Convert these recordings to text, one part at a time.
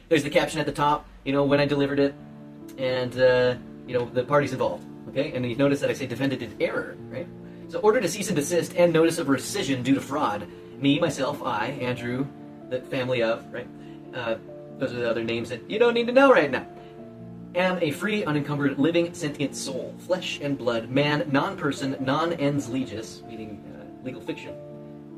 There's the caption at the top, when I delivered it, and, the parties involved, okay? And you notice that I say defendant in error, right? So order to cease and desist and notice of rescission due to fraud. Me, myself, I, Andrew, the family of, right? Those are the other names that you don't need to know right now. Am a free, unencumbered, living, sentient soul, flesh and blood, man, non-person, non-ens legis, meaning legal fiction.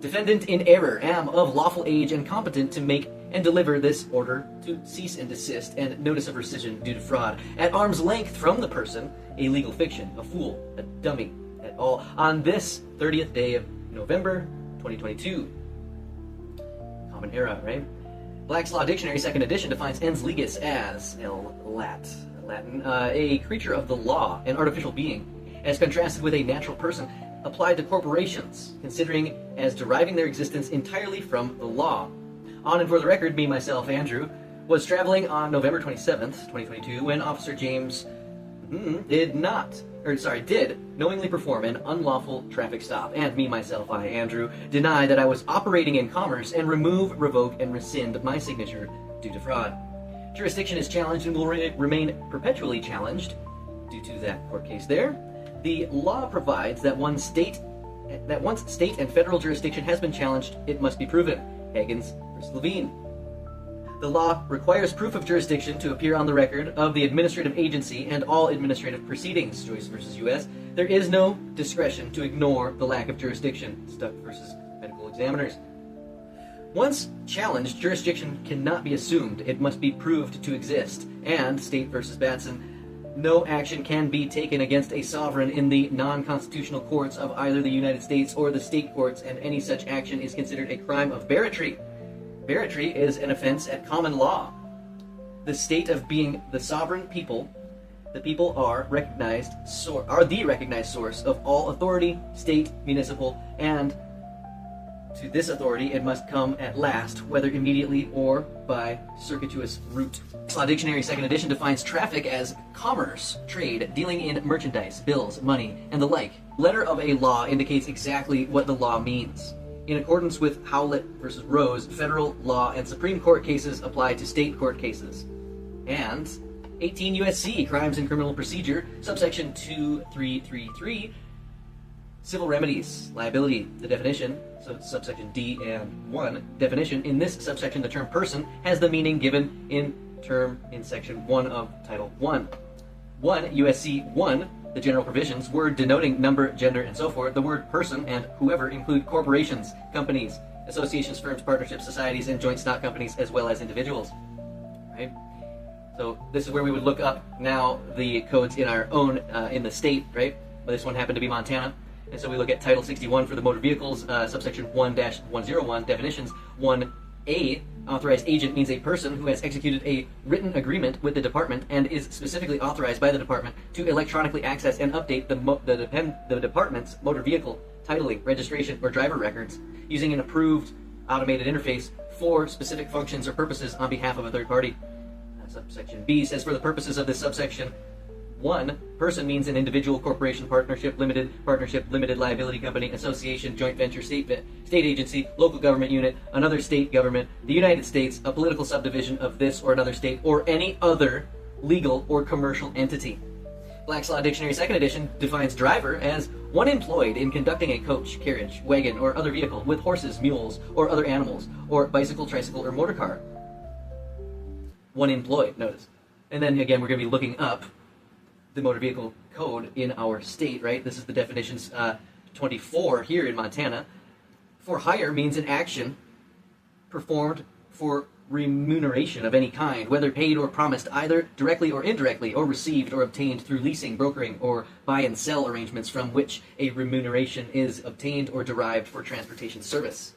Defendant in error, am of lawful age and competent to make and deliver this order to cease and desist and notice of rescission due to fraud. At arm's length from the person, a legal fiction, a fool, a dummy, at all, on this 30th day of November 2022. Common era, right? Black's Law Dictionary, 2nd edition, defines ens legis as, Latin, a creature of the law, an artificial being, as contrasted with a natural person, applied to corporations, considering as deriving their existence entirely from the law. On and for the record, me, myself, Andrew, was traveling on November 27th, 2022, when Officer James did knowingly perform an unlawful traffic stop, and me, myself, I, Andrew, deny that I was operating in commerce and remove, revoke, and rescind my signature due to fraud. Jurisdiction is challenged and will remain perpetually challenged due to that court case there. The law provides that once state and federal jurisdiction has been challenged, it must be proven. Higgins v. Levine. The law requires proof of jurisdiction to appear on the record of the administrative agency and all administrative proceedings. Joyce v. U.S. There is no discretion to ignore the lack of jurisdiction. Stuck v. Medical Examiners. Once challenged, jurisdiction cannot be assumed. It must be proved to exist. And State v. Batson. No action can be taken against a sovereign in the non-constitutional courts of either the United States or the state courts, and any such action is considered a crime of barratry. Barratry is an offense at common law. The state of being the sovereign people, the people are the recognized source of all authority, state, municipal, and to this authority it must come at last, whether immediately or by circuitous route. Law Dictionary, 2nd edition, defines traffic as commerce, trade, dealing in merchandise, bills, money, and the like. Letter of a law indicates exactly what the law means. In accordance with Howlett v. Rose, federal law and Supreme Court cases apply to state court cases. And 18 U.S.C. Crimes and Criminal Procedure, subsection 2333, civil remedies, liability, the definition, so subsection D and 1, definition. In this subsection, the term person has the meaning given in section 1 of Title 1. 1 U.S.C. 1, the general provisions, word denoting number, gender, and so forth. The word person and whoever include corporations, companies, associations, firms, partnerships, societies, and joint stock companies, as well as individuals. Right? So this is where we would look up now the codes in our own, in the state, right? But this one happened to be Montana. And so we look at Title 61 for the motor vehicles, subsection 1-101, definitions. 1A, authorized agent means a person who has executed a written agreement with the department and is specifically authorized by the department to electronically access and update the department's motor vehicle titling, registration, or driver records using an approved automated interface for specific functions or purposes on behalf of a third party. Subsection B says, for the purposes of this subsection, 1, person means an individual, corporation, partnership, limited liability company, association, joint venture, state agency, local government unit, another state government, the United States, a political subdivision of this or another state, or any other legal or commercial entity. Black's Law Dictionary, 2nd edition, defines driver as one employed in conducting a coach, carriage, wagon, or other vehicle with horses, mules, or other animals, or bicycle, tricycle, or motor car. One employed, notice. And then again, we're going to be looking up the motor vehicle code in our state, right? This is the definitions 24 here in Montana. For hire means an action performed for remuneration of any kind, whether paid or promised, either directly or indirectly, or received or obtained through leasing, brokering, or buy and sell arrangements from which a remuneration is obtained or derived for transportation service.